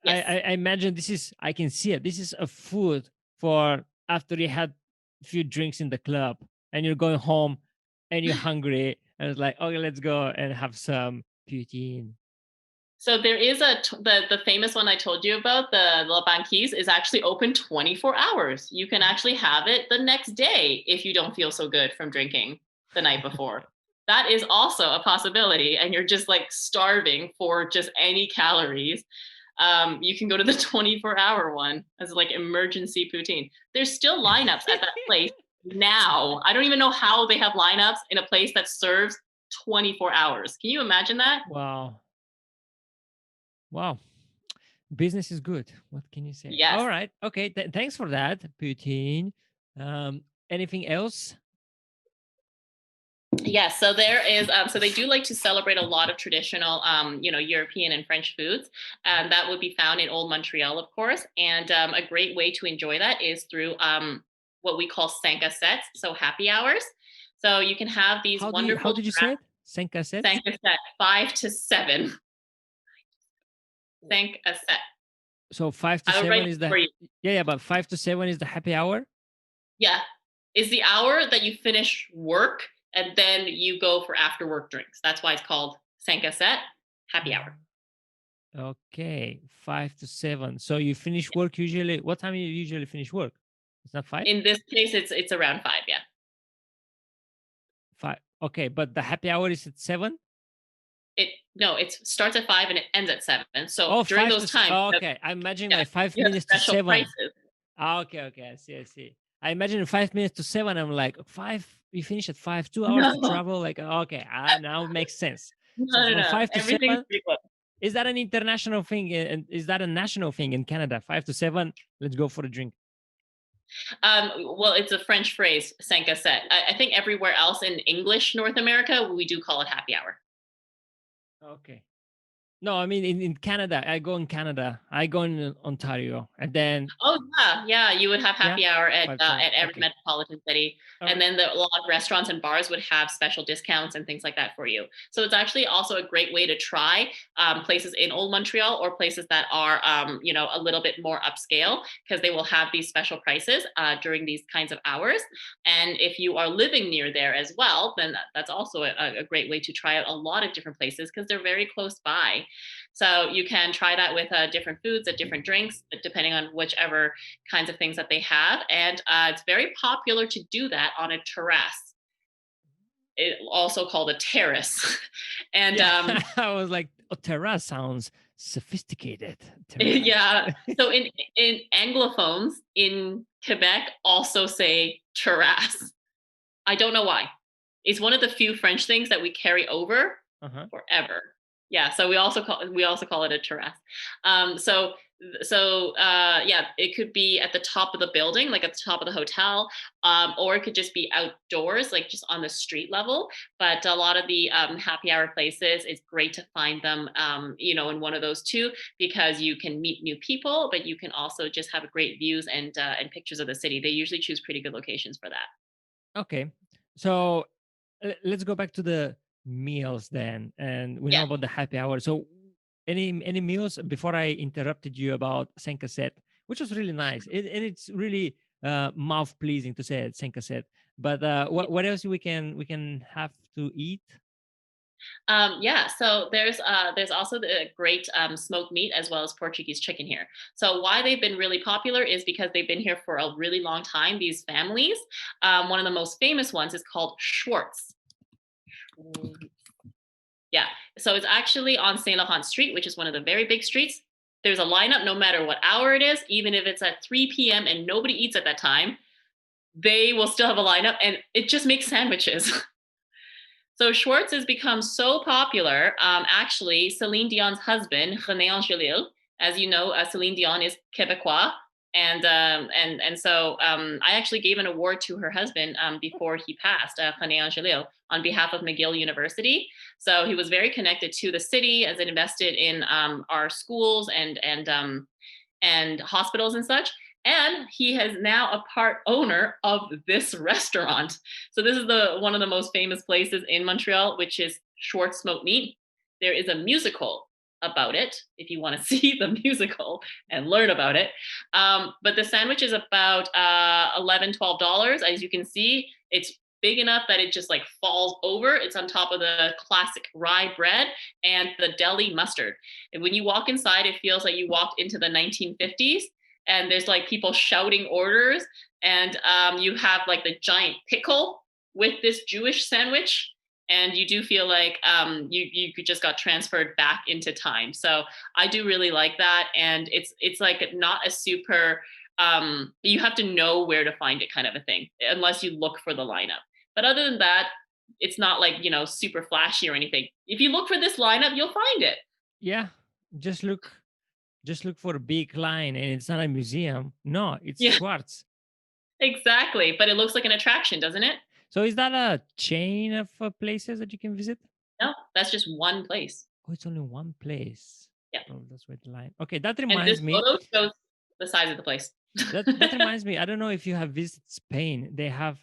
Yes.
I imagine I can see it. This is a food for after you had a few drinks in the club and you're going home and you're hungry and it's like, okay, let's go and have some poutine.
So there is the famous one I told you about, the La Banquise, is actually open 24 hours. You can actually have it the next day if you don't feel so good from drinking the night before. That is also a possibility, and you're just like starving for just any calories. You can go to the 24-hour one as like emergency poutine. There's still lineups at that place now. I don't even know how they have lineups in a place that serves 24 hours. Can you imagine that?
Wow. Wow. Business is good. What can you say?
Yes.
All right. Okay. Thanks for that, Poutine. Anything else?
Yes, so there is. So they do like to celebrate a lot of traditional, European and French foods, and that would be found in Old Montreal, of course. And a great way to enjoy that is through what we call sept, so happy hours. So you can have these
How
wonderful
did you say it? Cinq, sept?
sept, 5 to 7, sept.
So 5 to
I will write
7
it
is the
for you.
yeah, but 5 to 7 is the happy hour.
Yeah, is the hour that you finish work and then you go for after work drinks. That's why it's called sept, happy hour.
Okay, 5 to 7. So you finish work usually. What time you usually finish work? It's not 5?
In this case, it's around 5. Yeah.
5. Okay, but the happy hour is at 7?
It starts at 5 and it ends at 7. So
Oh,
during
5
those
to
times,
oh, okay. I'm imagining
yeah,
like 5
you have
minutes to
special
7.
prices.
Okay, okay. I see. I imagine 5 minutes to 7. I'm like, 5, we finish at 5, 2 hours to
No,
travel. Like, okay, now it makes sense. So
no, no,
from
no.
5 to
Everything's
7,
pretty close.
is that an international thing? And is that a national thing in Canada? 5 to 7, let's go for a drink.
Well, it's a French phrase, cinq à sept. I think everywhere else in English North America, we do call it happy hour.
Okay. No, I mean in Canada. I go in Canada. I go in Ontario, and then
Oh yeah. You would have
yeah,
happy hour
5 to 7.
at every
Okay.
metropolitan city,
All
and
right.
then a lot of restaurants and bars would have special discounts and things like that for you. So it's actually also a great way to try places in Old Montreal or places that are a little bit more upscale because they will have these special prices during these kinds of hours. And if you are living near there as well, then that's also a great way to try out a lot of different places because they're very close by. So you can try that with different foods, different drinks, depending on whichever kinds of things that they have. And it's very popular to do that on a terrace. It also called a terrace. And
Yeah, I was like, oh, terrace sounds sophisticated. Terrace.
yeah, so in anglophones in Quebec also say terrace. I don't know why. It's one of the few French things that we carry over
Uh-huh.
forever. Yeah, so we also call it a terrace. So yeah, it could be at the top of the building, like at the top of the hotel, or it could just be outdoors, like just on the street level. But a lot of the happy hour places, it's great to find them, in one of those two because you can meet new people, but you can also just have great views and pictures of the city. They usually choose pretty good locations for that.
Okay. So let's go back to the meals then, and we know
Yeah.
about the happy hour. So any meals before I interrupted you about cinq à which was really nice, and it's really mouth pleasing to say it, cinq à. But what else we can have to eat?
Yeah, so there's also the great smoked meat as well as Portuguese chicken here. So why they've been really popular is because they've been here for a really long time. These families, one of the most famous ones is called Schwartz. Yeah, so it's actually on Saint Laurent Street, which is one of the very big streets. There's a lineup no matter what hour it is, even if it's at 3 p.m. and nobody eats at that time, they will still have a lineup, and it just makes sandwiches. So Schwartz has become so popular. Actually, Celine Dion's husband, René Angélil, as you know, Celine Dion is Quebecois, and so I actually gave an award to her husband before he passed, René Angélil, on behalf of McGill University. So he was very connected to the city as it invested in our schools and hospitals and such. And he is now a part owner of this restaurant. So this is one of the most famous places in Montreal, which is Schwartz Smoked Meat. There is a musical about it if you want to see the musical and learn about it. But the sandwich is about $11, $12. As you can see, it's big enough that it just like falls over. It's on top of the classic rye bread and the deli mustard. And when you walk inside, it feels like you walked into the 1950s. And there's like people shouting orders, and you have like the giant pickle with this Jewish sandwich, and you do feel like you just got transferred back into time. So I do really like that, and it's like not a super you have to know where to find it kind of a thing, unless you look for the lineup. But other than that, it's not like super flashy or anything. If you look for this lineup, you'll find it.
Yeah, just look just look for a big line and it's not a museum. No, it's
Yeah,
Schwartz.
exactly. But it looks like an attraction, doesn't it?
So is that a chain of places that you can visit?
No, that's just one place.
Oh, it's only one place.
Yeah.
Oh, that's where the line. Okay, that
And
reminds
this
me.
photo shows the size of the place.
That reminds me. I don't know if you have visited Spain. They have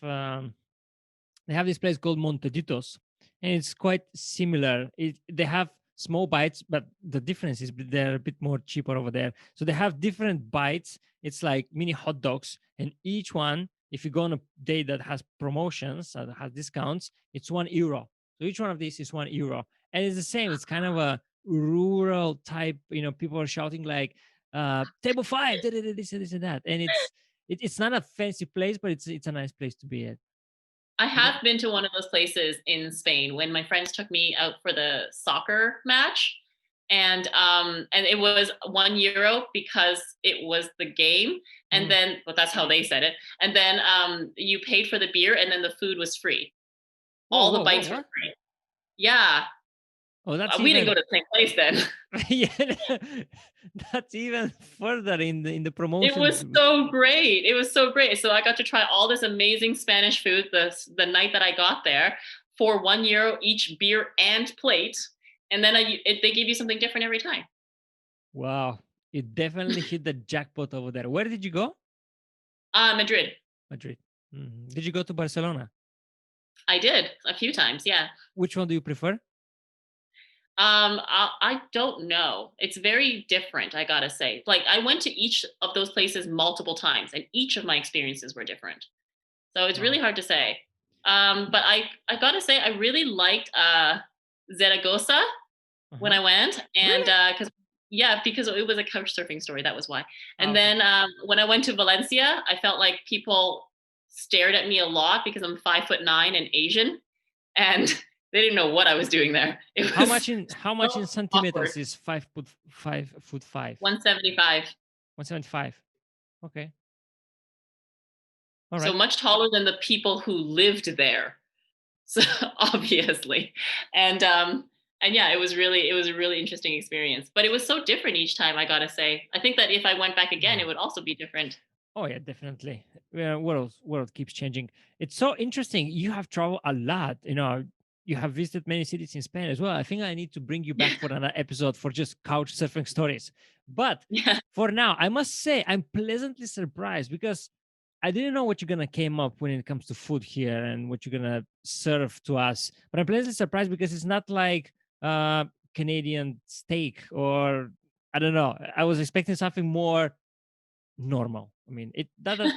this place called Monteditos, and it's quite similar. They have small bites, but the difference is they're a bit more cheaper over there. So they have different bites. It's like mini hot dogs, and each one, if you go on a day that has promotions, that has discounts, it's €1. So each one of these is €1, and it's the same. It's kind of a rural type. People are shouting like "table 5," this and that, and it's not a fancy place, but it's a nice place to be at.
I
Yeah.
have been to one of those places in Spain when my friends took me out for the soccer match. And it was €1 because it was the game. And
Mm.
then, well, that's how they said it. And then you paid for the beer and then the food was free.
Whoa,
All the
whoa, whoa,
bites were
what?
free. Yeah.
Oh, that's
We didn't go
even
to the same place then.
yeah, that's even further in the
It
promotions.
was so great. It was so great. So I got to try all this amazing Spanish food the night that I got there for €1 each beer and plate. And then they give you something different every time.
Wow, it definitely hit the jackpot over there. Where did you go?
Madrid.
Madrid. Did you go to Barcelona?
I did a few times. Yeah.
Which one do you prefer?
I don't know. It's very different, I gotta say. Like I went to each of those places multiple times, and each of my experiences were different. So it's really
Wow.
hard to say. But I gotta say, I really liked Zaragoza when
Uh-huh.
I went, and
Really?
because it was a couch surfing story. That was why.
Ah,
And
okay.
then when I went to Valencia, I felt like people stared at me a lot because I'm 5'9" and Asian, and they didn't know what I was doing there. It
How
was
much in how
so
much in
awkward.
centimeters is 5'5"?
175,
175. Okay. All
so
right.
much taller than the people who lived there. So obviously, and yeah, it was a really interesting experience. But it was so different each time. I gotta say, I think that if I went back again,
Yeah.
it would also be different.
Oh yeah, definitely. Yeah, world keeps changing. It's so interesting. You have traveled a lot. You have visited many cities in Spain as well. I think I need to bring you back for another episode for just couch surfing stories. But
Yeah,
for now, I must say I'm pleasantly surprised because I didn't know what you're gonna came up when it comes to food here and what you're gonna serve to us. But I'm pleasantly surprised because it's not like uh Canadian steak or I don't know. I was expecting something more normal. I mean, that's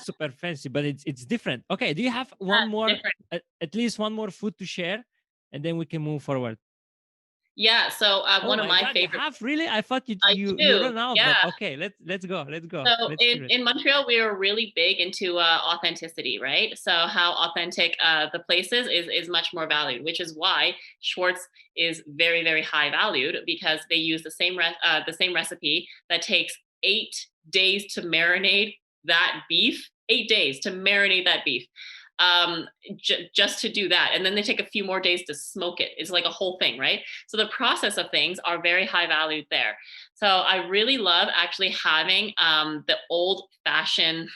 super fancy, but it's different. Okay, do you have one more,
different.
at least one more food to share, and then we can move forward?
Yeah. So
Oh
one of
my
my
God, you
favorite.
have really? I thought you
I
you
do.
run out,
Yeah.
but okay, let's go.
So
Let's hear it.
in Montreal, we are really big into authenticity, right? So how authentic the place is much more valued, which is why Schwartz is very very high valued because they use the same recipe that takes 8 days to marinate that beef. 8 days to marinate that beef, um, just to do that, and then they take a few more days to smoke it. It's like a whole thing, right? So the process of things are very high valued there. So I really love actually having the old fashioned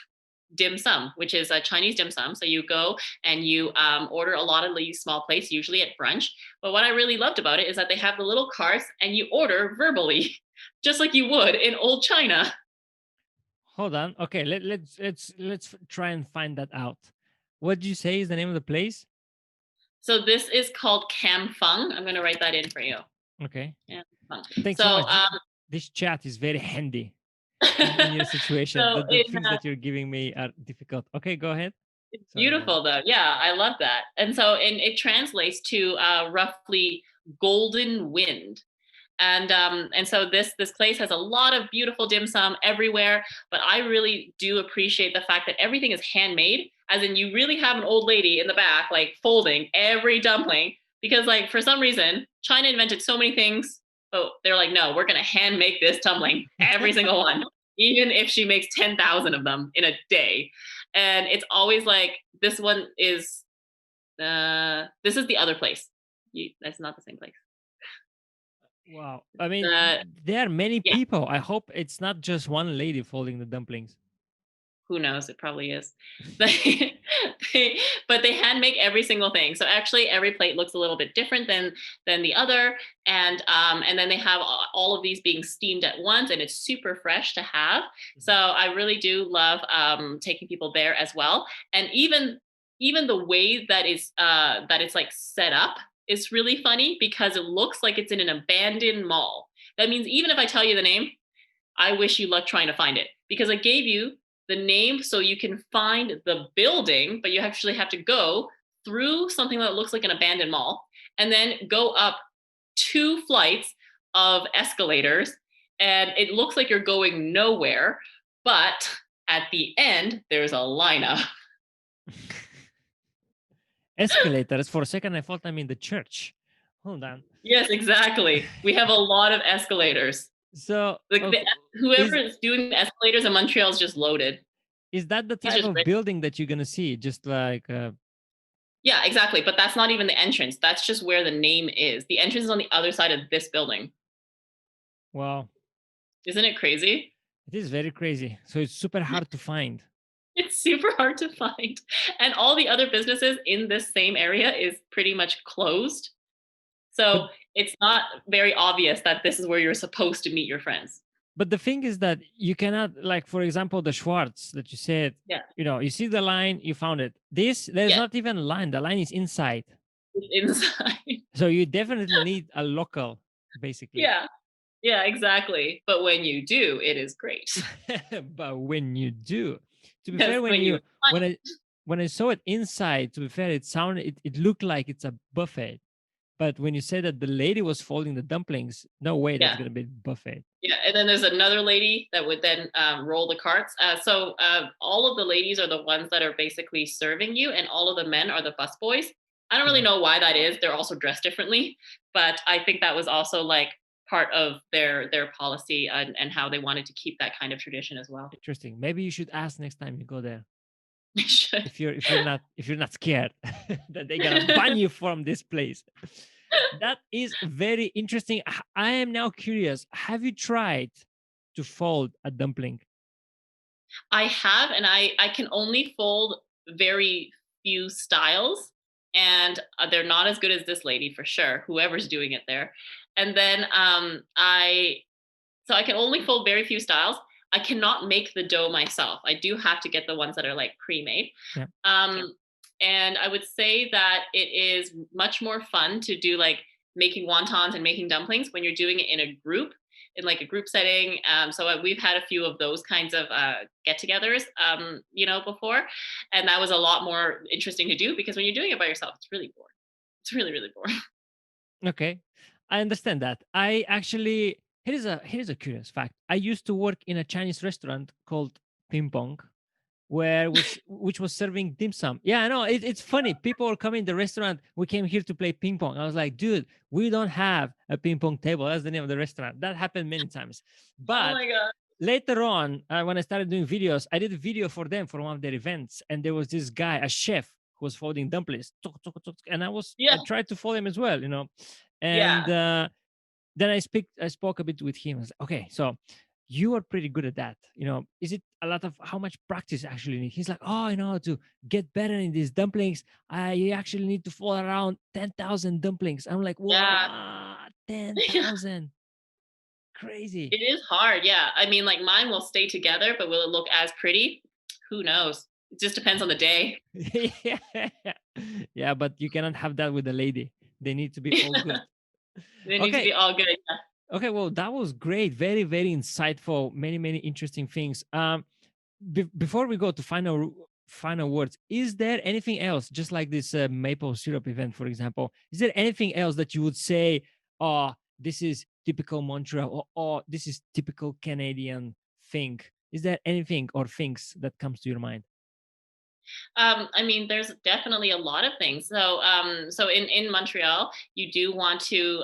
dim sum, which is a Chinese dim sum. So you go and you order a lot of these small plates, usually at brunch. But what I really loved about it is that they have the little carts and you order verbally, just like you would in old China.
Hold on. Okay, let's try and find that out. What did you say is the name of the place?
So this is called cam fung. I'm going to write that in for you.
Okay,
Cam fung.
thanks
So
so much. This chat is very handy in your situation.
so
The things that you're giving me are difficult. Okay, go ahead.
it's
Sorry about that.
beautiful though. Yeah, I love that. And it translates to roughly golden wind. And so this place has a lot of beautiful dim sum everywhere, but I really do appreciate the fact that everything is handmade, as in you really have an old lady in the back like folding every dumpling because like for some reason China invented so many things, but they're like, no, we're gonna hand make this tumbling, every single one, even if she makes 10,000 of them in a day. And it's always like this is the other place. That's not the same place.
Wow. I mean,
Uh,
there are many
yeah,
people. I hope it's not just one lady folding the dumplings.
who knows? It probably is. They, but they hand make every single thing. So actually, every plate looks a little bit different than the other, and then they have all of these being steamed at once, and it's super fresh to have. So I really do love taking people there as well, and even the way that it's like set up is really funny because it looks like it's in an abandoned mall. That means even if I tell you the name, I wish you luck trying to find it because I gave you the name so you can find the building, but you actually have to go through something that looks like an abandoned mall and then go up 2 flights of escalators. And it looks like you're going nowhere, but at the end, there's a lineup.
Escalators. For a second, I thought I'm in the church. Hold on.
Yes, exactly. We have a lot of escalators.
So,
Like whoever
is
is doing the escalators in Montreal is just loaded.
is that the
He's
type
just
of
rich.
building that you're gonna see? Just like,
Yeah, exactly. But that's not even the entrance. That's just where the name is. The entrance is on the other side of this building.
wow,
Isn't it crazy?
it is very crazy. So it's super hard to find.
It's super hard to find. And all the other businesses in this same area is pretty much closed.
But
So it's not very obvious that this is where you're supposed to meet your friends.
but the thing is that you cannot, like, for example, the Schwartz that you said,
Yeah.
you see the line, you found it. There's
Yeah.
not even a line. The line is inside.
It's inside.
So you definitely need a local, basically.
Yeah. Yeah, exactly. But when you do, it is great.
But when you do, to be
Yes,
fair,
when you
when I when I saw it inside, to be fair, it looked like it's a buffet. But when you said that the lady was folding the dumplings, no way that's
yeah.
gonna be buffet.
Yeah, and then there's another lady that would then roll the carts. So all of the ladies are the ones that are basically serving you, and all of the men are the busboys. I don't really
Mhm.
know why that is. They're also dressed differently, but I think that was also like part of their policy and how they wanted to keep that kind of tradition as well.
Interesting. Maybe you should ask next time you go there.
They should.
If you're not scared that they're gonna ban you from this place. That is very interesting. I am now curious. Have you tried to fold a dumpling?
I have, and I can only fold very few styles, and they're not as good as this lady for sure. Whoever's doing it there, and then I can only fold very few styles. I cannot make the dough myself. I do have to get the ones that are like pre-made.
Yeah.
Um, and I would say that it is much more fun to do like making wontons and making dumplings when you're doing it in a group, in like a group setting. So we've had a few of those kinds of get-togethers, before, and that was a lot more interesting to do because when you're doing it by yourself, it's really boring. It's really, really boring.
Okay, I understand that. I actually Here is a curious fact. I used to work in a Chinese restaurant called Ping Pong, which was serving dim sum. Yeah, I know. It's funny. People were coming to the restaurant. We came here to play ping pong. I was like, dude, we don't have a ping pong table. That's the name of the restaurant. That happened many times.
Oh
But
my god!
later on, when I started doing videos, I did a video for them for one of their events, and there was this guy, a chef, who was folding dumplings, and I
Yeah,
tried to fold him as well. And
yeah.
then I spoke a bit with him. I was like, okay, so you are pretty good at that. Is it a lot of how much practice actually need? He's like, oh, to get better in these dumplings, I actually need to fold around 10,000 dumplings. I'm like,
Yeah.
wow,
Yeah.
10,000, crazy.
It is hard, yeah. I mean, like mine will stay together, but will it look as pretty? Who knows? It just depends on the day.
Yeah, yeah, but you cannot have that with a lady. They need to be all good.
They need to
Okay,
be all good. Yeah.
okay. Well, that was great. Very, very insightful. Many, many interesting things. Before we go to final words, is there anything else, just like this maple syrup event, for example? Is there anything else that you would say, oh, this is typical Montreal, or oh, this is typical Canadian thing? Is there anything or things that comes to your mind?
I mean, there's definitely a lot of things. So in Montreal, you do want to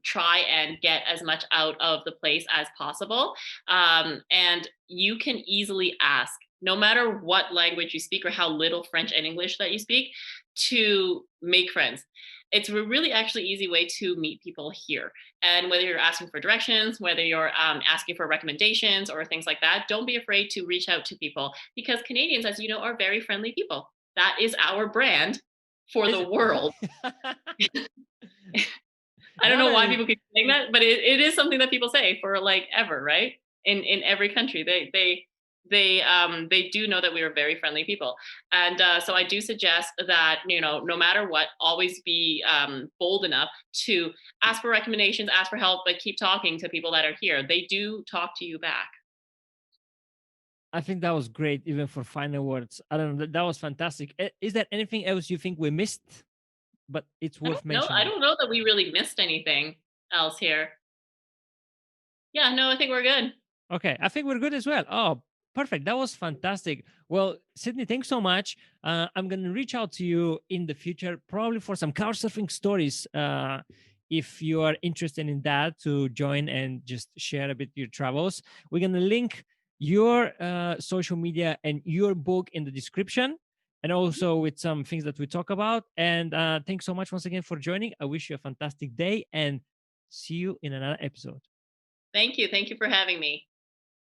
try and get as much out of the place as possible, and you can easily ask, no matter what language you speak or how little French and English that you speak, to make friends. it's a really actually easy way to meet people here. And whether you're asking for directions, whether you're asking for recommendations or things like that, don't be afraid to reach out to people, because Canadians, as you know, are very friendly people. That is our brand for
Is
the
it?
world. I don't
Now
know
that
why
is,
people keep saying that, but it is something that people say for like ever, right? In every country, they do know that we are very friendly people, and so I do suggest that, no matter what, always be bold enough to ask for recommendations, ask for help, but keep talking to people that are here. They do talk to you back.
I think that was great, even for final words. I don't know. That was fantastic. Is there anything else you think we missed, but it's
I
worth
don't know. I
mentioning?
don't know that we really missed anything else here. Yeah, no, I think we're good.
Okay, I think we're good as well. Oh, perfect. That was fantastic. Well, Sydney, thanks so much. I'm going to reach out to you in the future, probably for some couch surfing stories. If you are interested in that, to join and just share a bit your travels. We're going to link your social media and your book in the description, and
Mhm.
also with some things that we talk about. And thanks so much once again for joining. I wish you a fantastic day and see you in another episode.
Thank you. Thank you for having me.